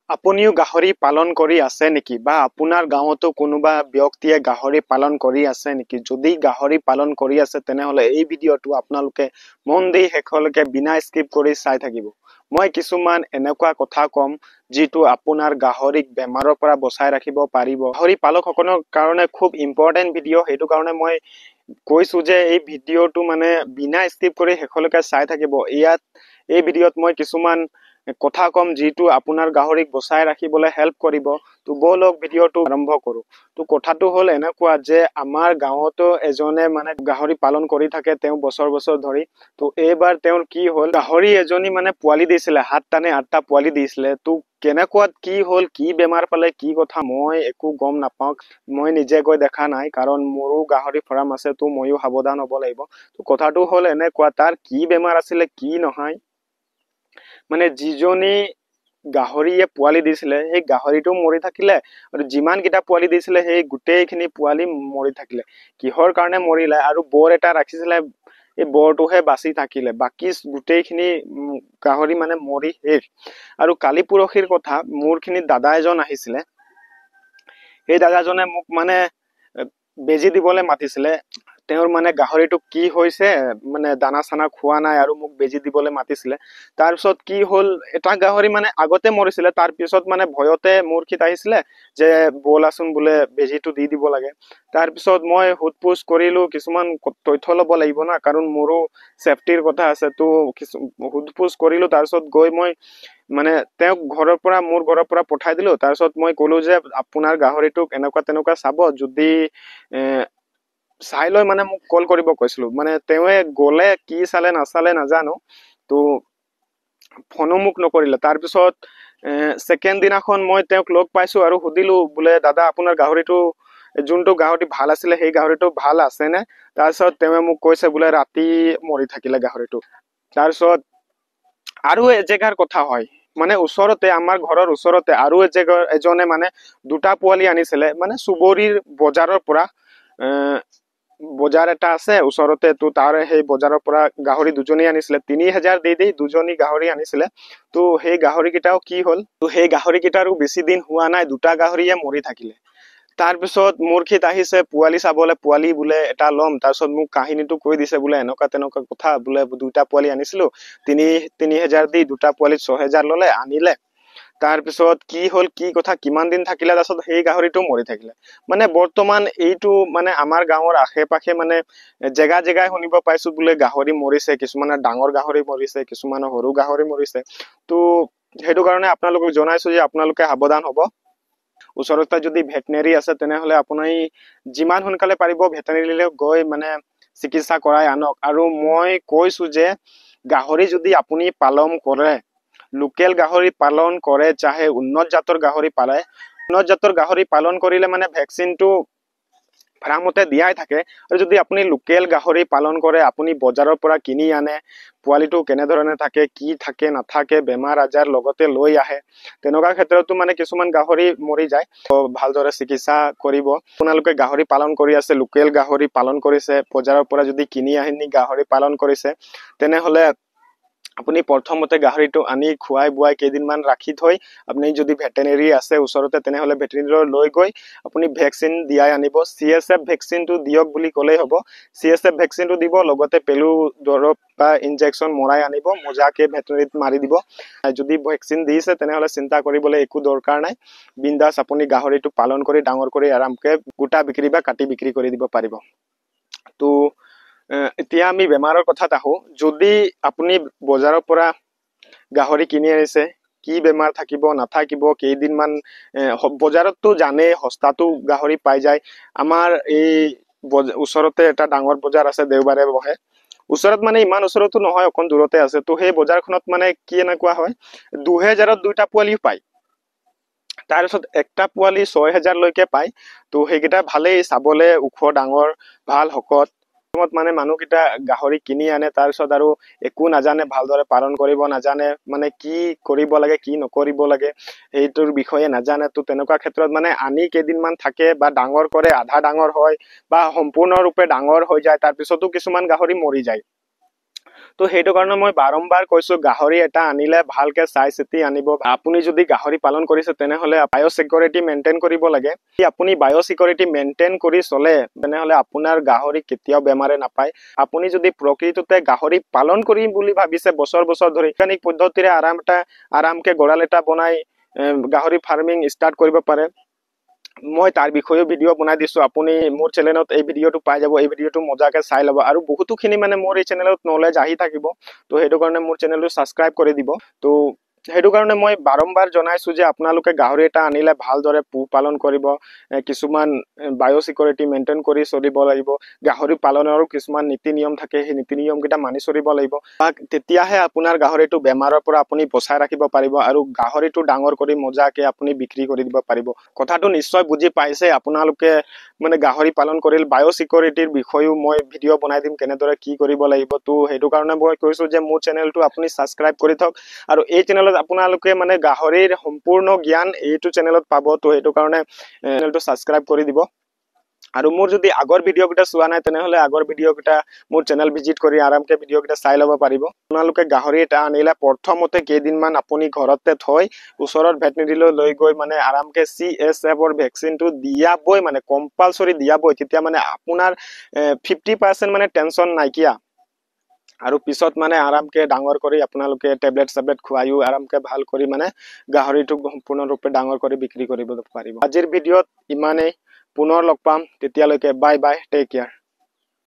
আপুনিও গাহৰি পালন কৰি আছে নেকি বা আপোনাৰ গাঁৱতো কোনোবা ব্যক্তিয়ে গাহৰি পালন কৰি আছে নেকি? যদি গাহৰি পালন কৰি আছে তেনেহলে এই ভিডিঅ'টো আপোনালোকে মন দি শেষলৈকে বিনা স্কিপ কৰি চাই থাকিব। মই কিছুমান এনেকুৱা কথা কম যিটো আপোনাৰ গাহৰিক বেমাৰৰ পৰা বচাই ৰাখিব পাৰিব। গাহৰি পালকসকলৰ কাৰণে খুব ইম্পৰ্টেন্ট ভিডিঅ', সেইটো কাৰণে মই কৈছো যে এই ভিডিঅ'টো মানে বিনা স্কিপ কৰি শেষলৈকে চাই থাকিব। এই ভিডিঅ'ত মই কিছুমান কথা কম যিটো আপোনাৰ গাহৰিক বচাই ৰাখিবলৈ হেল্প কৰিব। তো বলক ভিডিঅ'টো আৰম্ভ কৰো। তো কথাটো হ'ল এনেকুৱা যে আমাৰ গাঁৱতো এজনে মানে গাহৰি পালন কৰি থাকে তেওঁ বছৰ বছৰ ধৰি। তো এইবাৰ তেওঁৰ কি হ'ল, গাহৰি এজনী মানে পোৱালি দিছিলে, 7টা নে 8টা পোৱালি দিছিলে। তো কেনেকুৱাত কি হ'ল, কি বেমাৰ পালে, কি কথা মই একো গম নাপাওঁ। মই নিজে গৈ দেখা নাই কাৰণ মোৰো গাহৰি ফাৰ্ম আছে, তো ময়ো সাৱধান হ'ব লাগিব। তো কথাটো হ'ল এনেকুৱা, তাৰ কি বেমাৰ আছিলে কি নহয়, মানে যিজনী গাহৰিয়ে পোৱালি দিছিলে সেই গাহৰিটো মৰি থাকিলে আৰু যিমান কেইটা পোৱালি দিছিলে সেই গোটেইখিনি পোৱালি মৰি থাকিলে। কিহৰ কাৰণে মৰিলে, আৰু বৰ এটা ৰাখিছিলে এই বৰটোহে বাচি থাকিলে, বাকী গোটেইখিনি গাহৰি মানে মৰি শেষ। আৰু কালি পৰহিৰ কথা, মোৰ খিনিত দাদা এজন আহিছিলে। সেই দাদাজনে মোক মানে বেজি দিবলৈ মাতিছিলে। তেওঁৰ মানে গাহৰিটো কি হৈছে, মানে দানা চানা খোৱা নাই আৰু মোক বেজি দিবলৈ মাতিছিলে। তাৰপিছত কি হ'ল, এটা গাহৰি মানে আগতে মৰিছিলে, তাৰ পিছত মানে ভয়তে মোৰ খিত আহিছিলে যে বলাচোন বোলে বেজিটো দি দিব লাগে। তাৰপিছত মই সোধ পোছ কৰিলো, কিছুমান তথ্য ল'ব লাগিব না, কাৰণ মোৰো চেফটিৰ কথা আছে। তো সোধ পোছ কৰিলো, তাৰপিছত গৈ মই মানে তেওঁক মোৰ ঘৰৰ পৰা পঠাই দিলো। তাৰপিছত মই কলো যে আপোনাৰ গাহৰিটোক এনেকুৱা তেনেকুৱা চাব, যদি চাই লৈ মানে মোক কল কৰিব কৈছিলো। মানে তেওঁৱে গলে কি চালে নাচালে নাজানো, তো ফোনো মোক নকৰিলে। তাৰপিছত ছেকেণ্ড দিনাখন মই তেওঁক লগ পাইছো আৰু সুধিলো বোলে দাদা আপোনাৰ গাহৰিটো, যোনটো গাহৰি ভাল আছিলে সেই গাহৰিটো ভাল আছে নে? তাৰপিছত তেওঁ মোক কৈছে বোলে ৰাতি মৰি থাকিলে গাহৰিটো। তাৰপিছত আৰু এজেগাৰ কথা হয়, মানে ওচৰতে, আমাৰ ঘৰৰ ওচৰতে আৰু এজনে মানে 2টা পোৱালি আনিছিলে, মানে চুবুৰীৰ বজাৰৰ পৰা। বজাৰ এটা আছে ওচৰতে, তো তাৰ সেই বজাৰৰ পৰা গাহৰি 2জনী আনিছিলে। 3000 দি দুজনী গাহৰি আনিছিলে। তো সেই গাহৰি কেইটাও কি হ'ল, তো সেই গাহৰি কেইটাৰো বেছি দিন হোৱা নাই 2টা গাহৰিয়ে মৰি থাকিলে। তাৰপিছত মোৰ খিত আহিছে পোৱালি চাবলে, পোৱালি বোলে এটা ল'ম। তাৰপিছত মোক কাহিনীটো কৈ দিছে বোলে এনেকুৱা তেনেকুৱা কথা, বোলে 2টা পোৱালি আনিছিলো, 3000 দি 2টা পোৱালিত 6000 ললে, আনিলে। তাৰপিছত কি হ'ল, কি কথা, কিমান দিন থাকিলে, তাৰপিছত সেই গাহৰিটো মৰি থাকিলে। মানে বৰ্তমান এইটো মানে আমাৰ গাঁৱৰ আশে পাশে মানে জেগাই শুনিব পাইছো বোলে গাহৰি মৰিছে, কিছুমানৰ ডাঙৰ গাহৰি মৰিছে, কিছুমানৰ সৰু গাহৰি মৰিছে। তো সেইটো কাৰণে আপোনালোকক জনাইছো যে আপোনালোকে সাৱধান হ'ব। ওচৰতে যদি ভেটেনেৰী আছে তেনেহলে আপুনি যিমান সোনকালে পাৰিব ভেটেনেৰীলৈ গৈ মানে চিকিৎসা কৰাই আনক। আৰু মই কৈছো যে গাহৰি যদি আপুনি পালন কৰে, লোকেল গাহৰি পালন কৰে, চাহে উন্নত জাতৰ গাহৰি পালে, উন্নত জাতৰ গাহৰি পালন কৰিলে মানে ভেকচিনটো ফাৰ্মতে দিয়াই থাকে। আৰু যদি আপুনি লোকেল গাহৰি পালন কৰে, আপুনি বজাৰৰ পৰা কিনি আনে, পোৱালিটো কেনেধৰণে থাকে, কি থাকে নাথাকে, বেমাৰ আজাৰ লগতে লৈ আহে, তেনেকুৱা ক্ষেত্ৰতো মানে কিছুমান গাহৰি মৰি যায়। ভালদৰে চিকিৎসা কৰিব। আপোনালোকে গাহৰি পালন কৰি আছে, লোকেল গাহৰি পালন কৰিছে, বজাৰৰ পৰা যদি কিনি আনি গাহৰি পালন কৰিছে, তেনেহলে আপুনি প্ৰথমতে গাহৰিটো আনি খুৱাই বুৱাই কেইদিনমান ৰাখি থৈ, আপুনি যদি ভেটেনেৰী আছে ওচৰতে তেনেহলে ভেটেনেৰীলৈ লৈ গৈ আপুনি ভেকচিন দিয়াই আনিব। CSF ভেকচিনটো দিয়ক বুলি ক'লেই হ'ব। CSF ভেকচিনটো দিব, লগতে পেলু দৰৱ বা ইনজেকশ্যন মৰাই আনিব, মোজাকে ভেটেনেৰীত মাৰি দিব। যদি ভেকচিন দিছে তেনেহলে চিন্তা কৰিবলৈ একো দৰকাৰ নাই। বিন্দাস আপুনি গাহৰিটো পালন কৰি ডাঙৰ কৰি আৰামকে গোটা বিক্ৰী বা কাটি বিক্ৰী কৰি দিব পাৰিব। তো এতিয়া আমি বেমাৰৰ কথাত আহো। যদি আপুনি বজাৰৰ পৰা গাহৰি কিনি আনিছে, কি বেমাৰ থাকিব নাথাকিব, কেইদিনমান বজাৰততো জানেই সস্তাটো গাহৰি পাই যায়। আমাৰ এই ওচৰতে এটা ডাঙৰ বজাৰ আছে, দেওবাৰে বহে। ওচৰত মানে ইমান ওচৰতো নহয়, অকণ দূৰতে আছে। তো সেই বজাৰখনত মানে কি এনেকুৱা হয়, 2000ত 2টা পোৱালিও পায়। তাৰপিছত একটা পোৱালি 6000 লৈকে পায়। তো সেইকেইটা ভালেই, চাবলে ওখ ডাঙৰ ভাল শকত। মানে মানুহকেইটা গাহৰি কিনি আনে, তাৰপিছত আৰু একো নাজানে, ভালদৰে পালন কৰিব নাজানে, মানে কি কৰিব লাগে কি নকৰিব লাগে সেইটোৰ বিষয়ে নাজানে। তো তেনেকুৱা ক্ষেত্ৰত মানে আনি কেইদিনমান থাকে বা ডাঙৰ কৰে, আধা ডাঙৰ হয় বা সম্পূৰ্ণৰূপে ডাঙৰ হৈ যায়, তাৰপিছতো কিছুমান গাহৰি মৰি যায়। তো সেইটো কাৰণে মই বাৰম্বাৰ কৈছো গাহৰি এটা আনিলে ভালকে চাই চিতি আনিব আপুনি যদি গাহৰি পালন কৰিছে তেনেহলে বায়োসিকিউৰিটি মেইনটেইন কৰিব লাগে আপুনি বায়োসিকিউৰিটি মেইনটেইন কৰি চলে তেনেহলে আপোনাৰ গাহৰি কেতিয়াও বেমাৰে নাপায় আপুনি যদি প্ৰকৃততে গাহৰি পালন কৰিম বুলি ভাবিছে বছৰ বছৰ ধৰি বৈজ্ঞানিক পদ্ধতিৰে আৰামকে গড়াল এটা বনাই গাহৰি ফাৰ্মিং ষ্টাৰ্ট কৰিব পাৰে মই তাৰ বিষয়ে ভিডিও বনাই দিছো আপুনি মোৰ চেনেলত এই ভিডিওটো পাই যাব এই ভিডিওটো মজাকে চাই লব আৰু বহুতখিনি মানে মোৰ এই চেনেলত নলেজ আহি থাকিব তো হেতু কাৰণে মোৰ চেনেলটো সাবস্ক্ৰাইব কৰি দিব তো হেতু কাৰণে মই বাৰম্বাৰ জনাইছো যে আপোনালোকে গাহৰি এটা আনিলে ভালদৰে পালন কৰিব কিছুমান বায়োসিকিউৰিটি মেইনটেইন কৰি চলিব লাগিব গাহৰি পালনৰো কিছুমান নীতি নিয়ম থাকে সেই নীতি নিয়ম কিটা মানি চলিব লাগিব তেতিয়াহে আপোনাৰ গাহৰিটো বেমাৰৰ পৰা আপুনি বচাই ৰাখিব পাৰিব আৰু গাহৰিটো ডাঙৰ কৰি মজাকে আপুনি বিক্ৰী কৰি দিব পাৰিব কথাটো নিশ্চয় বুজি পাইছে আপোনালোকে মানে গাহৰি পালন কৰিল বায়োসিকিউৰিটিৰ বিষয়ও মই ভিডিও বনাই দিম কেনেদৰে কি কৰিব লাগিব তো হেতু কাৰণে মই কৈছো যে মোৰ চেনেলটো আপুনি সাবস্ক্ৰাইব কৰি থক আৰু এই চেনেলত আপোনালোকে মানে গাহৰিৰ সম্পূৰ্ণ জ্ঞান এইটো চেনেলত পাব তো হেতু কাৰণে চেনেলটো সাবস্ক্ৰাইব কৰি দিব আৰু মোৰ যদি আগৰ ভিডিও কিটা চোৱা নাই তেনেহলে আগৰ ভিডিও কিটা মোৰ চেনেল ভিজিট কৰি আৰামকে ভিডিও কিটা চাই লব পাৰিব আপোনালোকে গাহৰি এটা আনিলে প্ৰথমতে কেইদিনমান আপুনি ঘৰতে থৈ ওচৰত ভেটেৰিনাৰীলৈ লৈ গৈ মানে আৰামকে CSF ৰ ভ্যাকচিনটো দিয়াবই মানে কম্পালসৰি দিয়াবই তেতিয়া মানে আপোনাৰ 50% মানে টেনচন নাইকিয়া আৰু পিছত মানে আৰামকে ডাঙৰ কৰি আপোনালোকে টেবলেট খুৱাইও আৰামকে ভাল কৰি মানে গাহৰিটো সম্পূৰ্ণৰূপে ডাঙৰ কৰি বিক্ৰী কৰিব পাৰিব আজিৰ ভিডিওত ইমানেই পুনৰ লগ পাম তেতিয়ালৈকে বাই বাই টেক কেয়াৰ